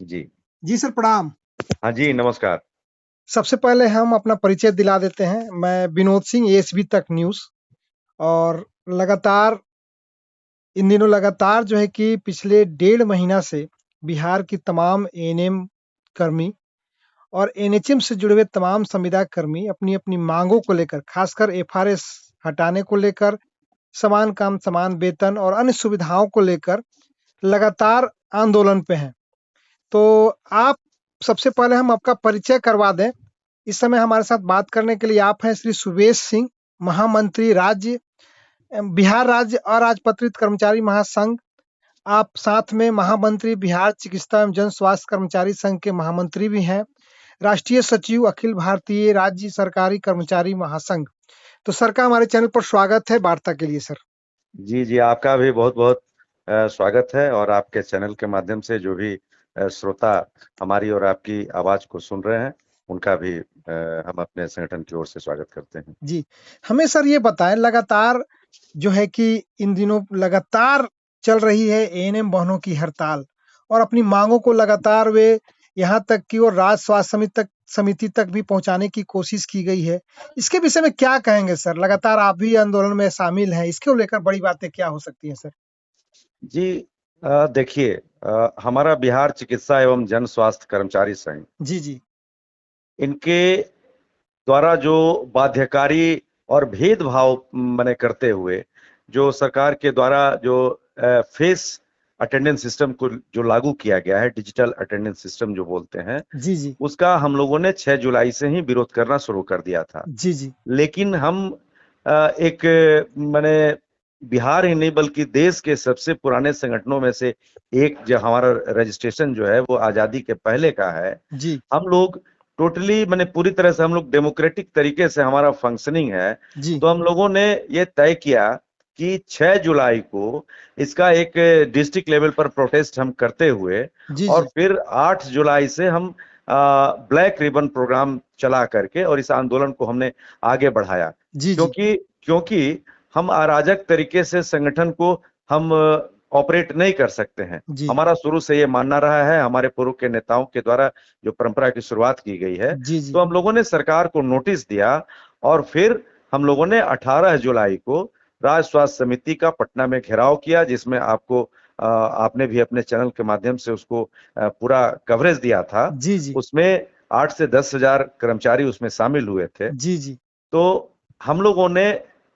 जी। जी sir, प्रणाम। हाँ जी, नमस्कार। सबसे पहले हम अपना परिचय दिला देते हैं। मैं विनोद सिंह, एएसबी तक न्यूज़। और लगातार इन दिनों लगातार जो है कि पिछले 1.5 महीना से बिहार की तमाम एएनएम कर्मी और एनएचएम से जुड़े हुए तमाम संविदा कर्मी अपनी-अपनी मांगों को लेकर, खासकर एफआरएस हटाने को लेकर, समान काम समान वेतन और अन्य सुविधाओं को लेकर लगातार आंदोलन पे हैं। तो आप सबसे पहले हम आपका परिचय करवा दें। इस समय हमारे साथ बात करने के लिए आप हैं श्री सुवेश सिंह, महामंत्री राज्य बिहार राज्य अराजपत्रित कर्मचारी महासंघ। आप साथ में महामंत्री बिहार चिकित्सा एवं जन स्वास्थ्य कर्मचारी संघ के महामंत्री भी हैं, राष्ट्रीय सचिव अखिल भारतीय राज्य सरकारी कर्मचारी महासंघ। तो सर का हमारे चैनल पर स्वागत है वार्ता के लिए सर। जी, जी, आपका भी बहुत-बहुत स्वागत है और आपके चैनल के माध्यम से जो भी श्रोता हमारी और आपकी आवाज़ को सुन रहे हैं, उनका भी हम अपने संगठन की ओर से स्वागत करते हैं। जी, हमें सर ये बताएं, लगातार जो है कि इन दिनों लगातार चल रही है एएनएम बहनों की हड़ताल और अपनी मांगों को लगातार वे यहाँ तक कि और राज्य स्वास्थ्य समिति तक भी पहुंचाने की कोशिश की गई है। इसके विषय में क्या कहेंगे सर? लगातार आप भी आंदोलन में शामिल हैं, इसको लेकर बड़ी बातें क्या हो सकती हैं सर? जी, देखिए, हमारा बिहार चिकित्सा एवं जन स्वास्थ्य कर्मचारी संघ, जी, जी। इनके द्वारा जो बाध्यकारी और भेदभाव माने करते हुए जो सरकार के द्वारा जो फेस अटेंडेंस सिस्टम को जो लागू किया गया है, डिजिटल अटेंडेंस सिस्टम जो बोलते हैं, जी, जी। उसका हम लोगों ने 6 जुलाई से ही विरोध करना शुरू कर दिया था। जी, जी। लेकिन हम एक माने बिहार ही नहीं बल्कि देश के सबसे पुराने संगठनों में से एक, जो हमारा रजिस्ट्रेशन जो है वो आजादी के पहले का है। जी, हम लोग टोटली माने पूरी तरह से हम लोग डेमोक्रेटिक तरीके से हमारा फंक्शनिंग है। जी। तो हम लोगों ने ये तय किया कि 6 जुलाई को इसका एक डिस्ट्रिक्ट लेवल पर प्रोटेस्ट हम करते हुए जी, और जी। फिर 8 जुलाई से हम ब्लैक रिबन प्रोग्राम चला करके और इस आंदोलन को हमने आगे बढ़ाया। जी, जी। क्योंकि क्योंकि हम अराजक तरीके से संगठन को हम ऑपरेट नहीं कर सकते हैं। जी। हमारा शुरू से ये मानना रहा है, हमारे पूर्व के नेताओं के द्वारा जो परंपरा की शुरुआत की गई है। जी, जी। तो हम लोगों ने सरकार को नोटिस दिया और फिर हम लोगों ने 18 जुलाई को राज्य स्वास्थ्य समिति का पटना में घेराव किया, जिसमें आपने भी अपने चैनल के माध्यम से उसको पूरा कवरेज दिया था। जी, जी। उसमें 8 से 10 हजार कर्मचारी उसमें शामिल हुए थे। जी, जी। तो हम लोगों ने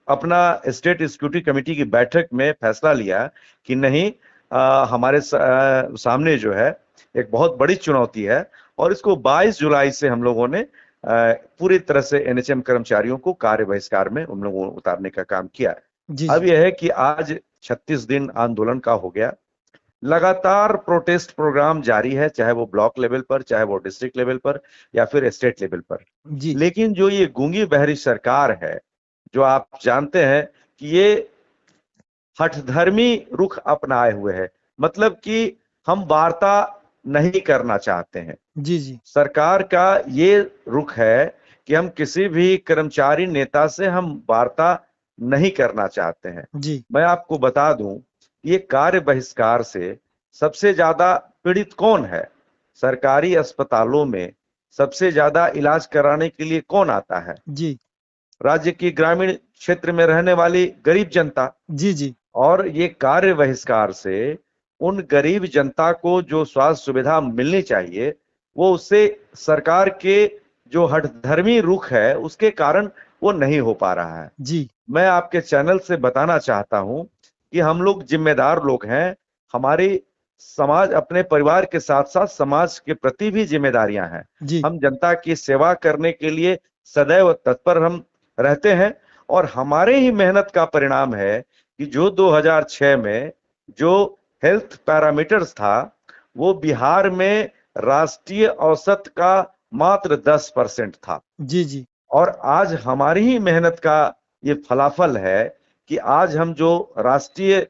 अपना स्टेट सिक्योरिटी कमेटी की बैठक में फैसला लिया कि नहीं, हमारे सामने जो है एक बहुत बड़ी चुनौती है और इसको 22 जुलाई से हम लोगों ने पूरी तरह से एनएचएम कर्मचारियों को कार्य बहिष्कार में उन लोगों को उतारने का काम किया है। जी, अब जी। यह है कि आज 36 दिन आंदोलन का हो गया। लगातार प्रोटेस्ट प्रोग्राम जारी है, चाहे वो ब्लॉक लेवल पर, चाहे वो डिस्ट्रिक्ट लेवल पर या फिर स्टेट लेवल पर। जी, जी। लेकिन जो ये गूंगी बहरी सरकार है, जो आप जानते हैं कि ये हठधर्मी रुख अपनाए हुए है, मतलब कि हम वार्ता नहीं करना चाहते हैं। जी, जी। सरकार का ये रुख है कि हम किसी भी कर्मचारी नेता से हम वार्ता नहीं करना चाहते हैं। जी। मैं आपको बता दूं, ये कार्य बहिष्कार से सबसे ज्यादा पीड़ित कौन है? सरकारी अस्पतालों में सबसे ज्यादा इलाज कराने के लिए कौन आता है? जी। राज्य की ग्रामीण क्षेत्र में रहने वाली गरीब जनता। जी, जी। और ये कार्य बहिष्कार से उन गरीब जनता को जो स्वास्थ्य सुविधा मिलनी चाहिए, वो उससे सरकार के जो हठधर्मी रुख है उसके कारण वो नहीं हो पा रहा है। जी। मैं आपके चैनल से बताना चाहता हूं कि हम लोग जिम्मेदार लोग हैं। हमारी समाज, अपने परिवार के साथ साथ समाज के प्रति भी जिम्मेदारियां हैं। जी। हम जनता की सेवा करने के लिए सदैव तत्पर हम रहते हैं और हमारे ही मेहनत का परिणाम है कि जो 2006 में जो हेल्थ पैरामीटर्स था, वो बिहार में राष्ट्रीय औसत का मात्र 10% था। जी, जी। और आज हमारी ही मेहनत का ये फलाफल है कि आज हम जो राष्ट्रीय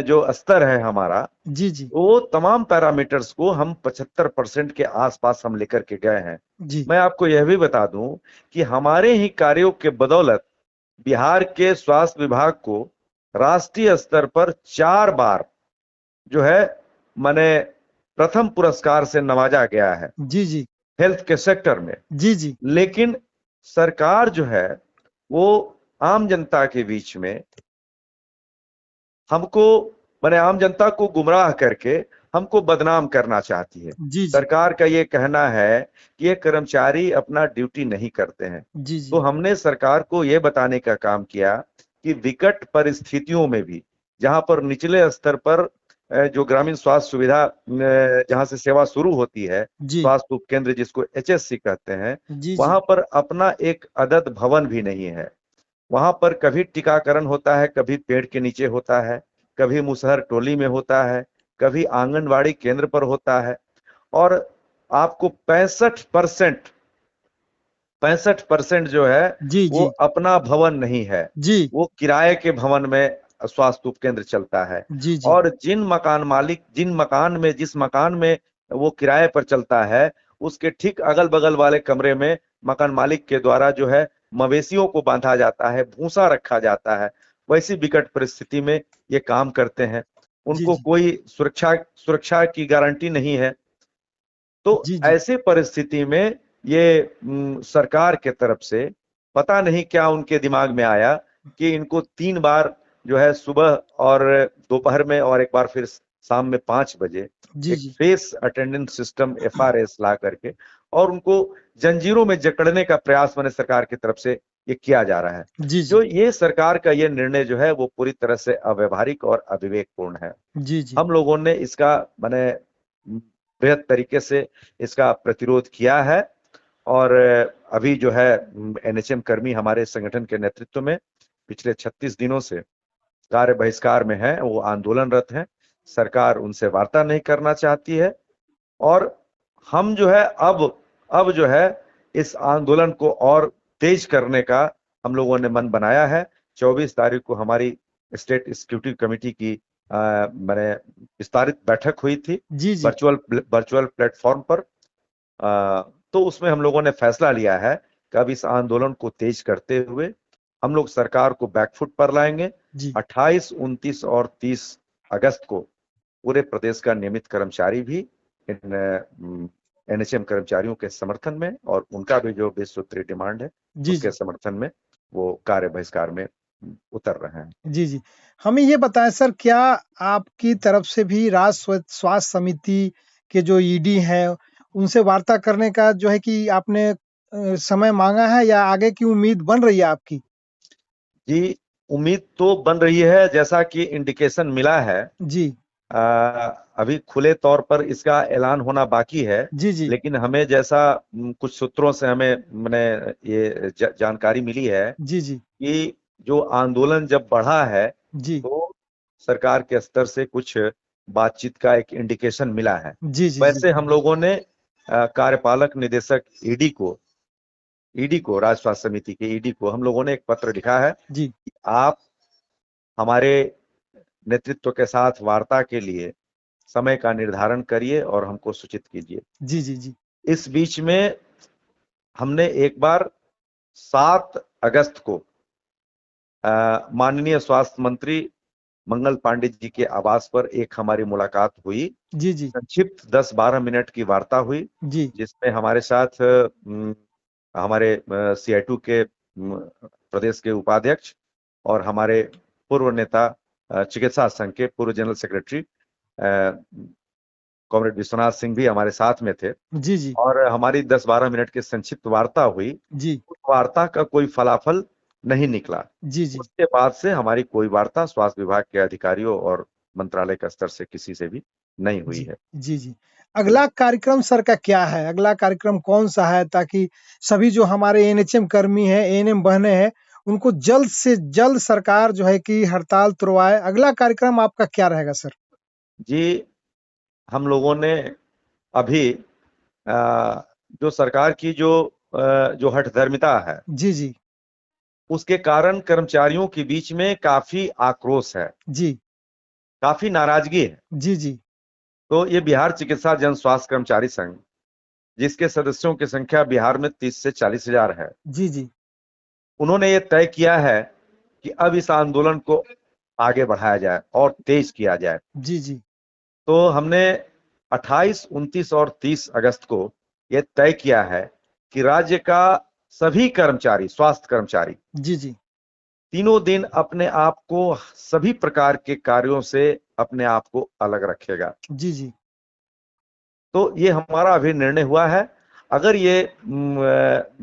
जो स्तर है हमारा, जी, जी। वो तमाम पैरामीटर्स को हम 75% के आसपास हम लेकर के गए हैं। जी। मैं आपको यह भी बता दूं कि हमारे ही कार्यों के बदौलत बिहार के स्वास्थ्य विभाग को राष्ट्रीय स्तर पर 4 बार जो है माने प्रथम पुरस्कार से नवाजा गया है जी जी हेल्थ के सेक्टर में। जी जी लेकिन सरकार जो है वो आम जनता के बीच में हमको, माने आम जनता को गुमराह करके हमको बदनाम करना चाहती है। जी जी सरकार का ये कहना है कि ये कर्मचारी अपना ड्यूटी नहीं करते हैं। जी तो जी हमने सरकार को ये बताने का काम किया कि विकट परिस्थितियों में भी, जहां पर निचले स्तर पर जो ग्रामीण स्वास्थ्य सुविधा जहां से सेवा शुरू होती है, जी स्वास्थ्य उपकेंद्र जिसको एचएससी कहते हैं, जी जी वहां पर अपना एक अदद भवन भी नहीं है। वहां पर कभी टीकाकरण होता है, कभी पेड़ के नीचे होता है, कभी मुसहर टोली में होता है, कभी आंगनवाड़ी केंद्र पर होता है। और आपको 65% जो है जी वो जी अपना भवन नहीं है, जी वो किराए के भवन में स्वास्थ्य उपकेंद्र चलता है। जी जी और जिस मकान में वो किराए पर चलता है, उसके ठीक अगल बगल वाले कमरे में मकान मालिक के द्वारा जो है मवेशियों को बांधा जाता है, भूसा रखा जाता है। वैसी विकट परिस्थिति में ये काम करते हैं, जी उनको जी कोई सुरक्षा की गारंटी नहीं है। तो जी जी ऐसे परिस्थिति में ये सरकार के तरफ से पता नहीं क्या उनके दिमाग में आया कि इनको 3 बार जो है सुबह और दोपहर में और एक बार फिर शाम में 5 बजे जी एक जी फेस अटेंडेंस सिस्टम एफआरएस ला करके और उनको जंजीरों में जकड़ने का प्रयास मैंने सरकार की तरफ से ये किया जा रहा है। जी जो ये सरकार का ये निर्णय जो है वो पूरी तरह से अव्यवहारिक और अविवेकपूर्ण है। जी जी हम लोगों ने इसका मैंने बृहद तरीके से इसका प्रतिरोध किया है। और अभी जो है एनएचएम कर्मी हमारे संगठन के नेतृत्व में पिछले 36 दिनों से कार्य बहिष्कार में है, वो आंदोलनरत हैं। सरकार उनसे वार्ता नहीं करना चाहती है और हम जो है अब जो है इस आंदोलन को और तेज करने का हम लोगों ने मन बनाया है। 24 तारीख को हमारी स्टेट एग्जीक्यूटिव कमेटी की मैंने विस्तारित बैठक हुई थी जी जी वर्चुअल प्लेटफॉर्म पर। तो उसमें हम लोगों ने फैसला लिया है कि अब इस आंदोलन को तेज करते हुए हम लोग सरकार को बैकफुट पर लाएंगे। जी 28, 29 और 30 अगस्त को पूरे प्रदेश का नियमित कर्मचारी भी इन एनएचएम कर्मचारियों के समर्थन में और उनका भी जो 20 सूत्री डिमांड है जी उसके जी समर्थन में वो कार्य बहिष्कार में उतर रहे हैं। जी जी हमें ये बताएं सर, क्या आपकी तरफ से भी राज्य स्वास्थ्य समिति के जो ईडी हैं उनसे वार्ता करने का जो है कि आपने समय मांगा है या आगे की उम्मीद बन रही है आपकी? जी, उम्मीद तो बन रही है, जैसा कि इंडिकेशन मिला है। जी अभी खुले तौर पर इसका ऐलान होना बाकी है, जी जी लेकिन हमें जैसा कुछ सूत्रों से हमें मैंने ये जानकारी मिली है जी जी कि जो आंदोलन जब बढ़ा है जी तो सरकार के स्तर से कुछ बातचीत का एक इंडिकेशन मिला है। जी जी जी वैसे हम लोगों ने कार्यपालक निदेशक ईडी को राज्य स्वास्थ्य समिति के ईडी को हम लोगों ने एक पत्र लिखा है जी कि आप हमारे नेतृत्व के साथ वार्ता के लिए समय का निर्धारण करिए और हमको सूचित कीजिए। जी जी जी इस बीच में हमने एक बार 7 अगस्त को माननीय स्वास्थ्य मंत्री मंगल पांडे जी के आवास पर एक हमारी मुलाकात हुई। जी जी संक्षिप्त 10-12 मिनट की वार्ता हुई, जी जिसमें हमारे साथ हमारे सीआईटू के प्रदेश के उपाध्यक्ष और हमारे पूर्व नेता चिकित्सा संघ के पूर्व general secretary comrade Vishwanath Singh भी हमारे साथ में थे जी जी और हमारी 10-12 मिनट की संक्षिप्त वार्ता हुई। जी उस वार्ता का कोई फलाफल नहीं निकला। जी जी उसके बाद से हमारी कोई वार्ता स्वास्थ्य विभाग के अधिकारियों और मंत्रालय का स्तर से किसी से भी नहीं हुई जी है। जी जी अगला कार्यक्रम सर का क्या है? अगला कार्यक्रम कौन सा है, ताकि सभी जो हमारे एनएचएम कर्मी हैं, एएनएम बहनें हैं, उनको जल्द से जल्द सरकार जो है कि हड़ताल तुड़वाए? अगला कार्यक्रम आपका क्या रहेगा सर? जी, हम लोगों ने अभी जो सरकार की जो हठधर्मिता है जी जी उसके कारण कर्मचारियों के बीच में काफी आक्रोश है, जी काफी नाराजगी है। जी जी तो ये बिहार चिकित्सा जन स्वास्थ्य कर्मचारी संघ, जिसके सदस्यों की संख्या बिहार में 30 से 40 हजार है, जी जी उन्होंने ये तय किया है कि अब इस आंदोलन को आगे बढ़ाया जाए और तेज किया जाए। जी जी तो हमने 28, 29 और 30 अगस्त को यह तय किया है कि राज्य का सभी कर्मचारी, स्वास्थ्य कर्मचारी जी जी तीनों दिन अपने आप को सभी प्रकार के कार्यों से अपने आप को अलग रखेगा। जी जी तो ये हमारा अभी निर्णय हुआ है। अगर ये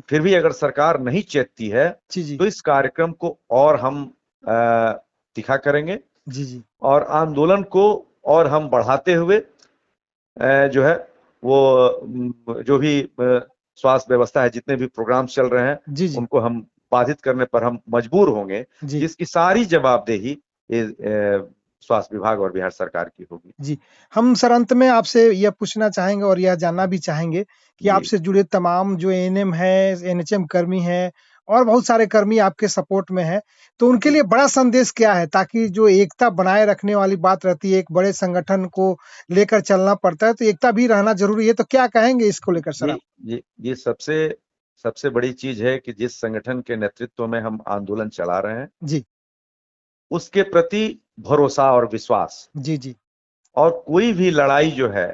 फिर भी अगर सरकार नहीं चेतती है जी जी तो इस कार्यक्रम को और हम तीखा करेंगे जी जी और आंदोलन को और हम बढ़ाते हुए जो है वो जो भी स्वास्थ्य व्यवस्था है, जितने भी प्रोग्राम्स चल रहे हैं जी जी उनको हम बाधित करने पर हम मजबूर होंगे, जी जिसकी सारी जवाबदेही स्वास्थ्य विभाग और बिहार सरकार की होगी। जी। हम सर अंत में आपसे यह पूछना चाहेंगे और यह जानना भी चाहेंगे कि जी आपसे जुड़े तमाम जो एएनएम है, एनएचएम कर्मी हैं और बहुत सारे कर्मी आपके सपोर्ट में हैं, तो उनके जी लिए बड़ा संदेश क्या है? ताकि जो एकता बनाए रखने वाली बात रहती है, एक बड़े संगठन को लेकर चलना पड़ता है, तो एकता भी रहना ज़रूरी है, तो क्या कहेंगे इसको लेकर सर ये आप? ये सबसे सबसे बड़ी चीज है कि जिस संगठन के नेतृत्व में हम आंदोलन चला रहे हैं जी, उसके प्रति भरोसा और विश्वास। जी, जी। और कोई भी लड़ाई जो है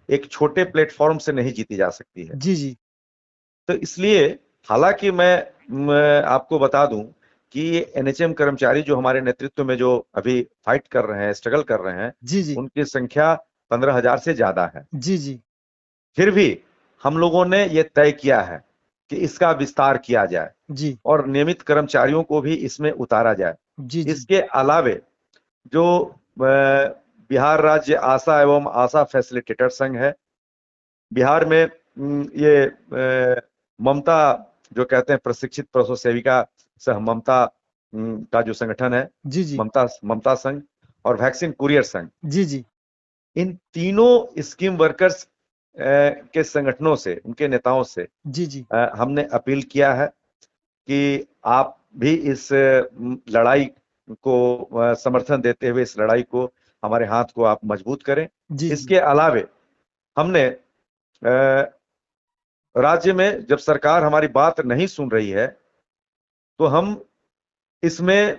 एक छोटे प्लेटफॉर्म से नहीं जीती जा सकती है। जी, जी। तो इसलिए हालांकि मैं आपको बता दूं कि ये एनएचएम कर्मचारी जो हमारे नेतृत्व में जो अभी फाइट कर रहे हैं, स्ट्रगल कर रहे हैं, जी, जी। उनकी संख्या 15,000 से ज्यादा है। जी, जी। फिर भी हम लोगों ने ये तय किया है कि इसका विस्तार किया जाए जी। और नियमित कर्मचारियों को भी इसमें उतारा जाए। जी, जी। इसके अलावे जो बिहार राज्य आशा एवं आशा फैसिलिटेटर संघ है, बिहार में ये ममता जो कहते हैं प्रशिक्षित प्रसव सेविका सह ममता का जो संगठन है, जी, जी। ममता ममता संघ और वैक्सीन कुरियर संघ, जी, जी। इन तीनों स्कीम वर्कर्स के संगठनों से, उनके नेताओं से जी, जी। हमने अपील किया है कि आप भी इस लड़ाई को समर्थन देते हुए इस लड़ाई को, हमारे हाथ को आप मजबूत करें। जी, जी। इसके अलावे हमने राज्य में जब सरकार हमारी बात नहीं सुन रही है तो हम इसमें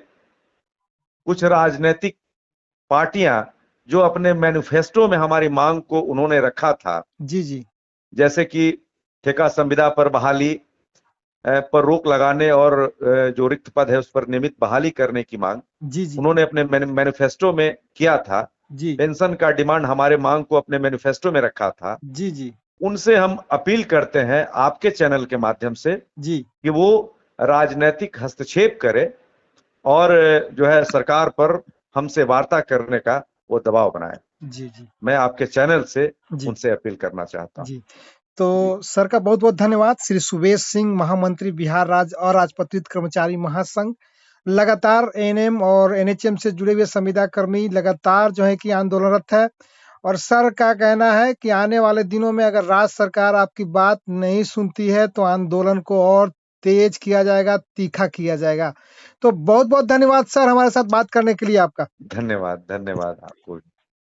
कुछ राजनीतिक पार्टियां जो अपने मैनिफेस्टो में हमारी मांग को उन्होंने रखा था, जी, जी। जैसे कि ठेका संविदा पर बहाली पर रोक लगाने और जो रिक्त पद है उस पर नियमित बहाली करने की मांग जी, जी। उन्होंने अपने मैनिफेस्टो में किया था। जी। पेंशन का डिमांड हमारे मांग को अपने मैनिफेस्टो में रखा था। जी, जी। उनसे हम अपील करते हैं आपके चैनल के माध्यम से जी। कि वो राजनीतिक हस्तक्षेप करे और जो है सरकार पर हमसे वार्ता करने का वो दबाव बनाए। जी, जी। मैं आपके चैनल से जी, उनसे अपील करना चाहता हूँ। जी। तो जी सर का बहुत-बहुत धन्यवाद। श्री सुबेश सिंह, महामंत्री बिहार राज्य अराजपत्रित कर्मचारी महासंघ। लगातार एएनएम और एनएचएम से जुड़े हुए संविदा कर्मी लगातार जो है कि आंदोलनरत है और सर का कहना है कि आने वाले दिनों में अगर राज्य सरकार आपकी बात नहीं सुनती है तो आंदोलन को और तेज किया जाएगा, तीखा किया जाएगा। तो बहुत-बहुत धन्यवाद सर हमारे साथ बात करने के लिए आपका। धन्यवाद, धन्यवाद आपको।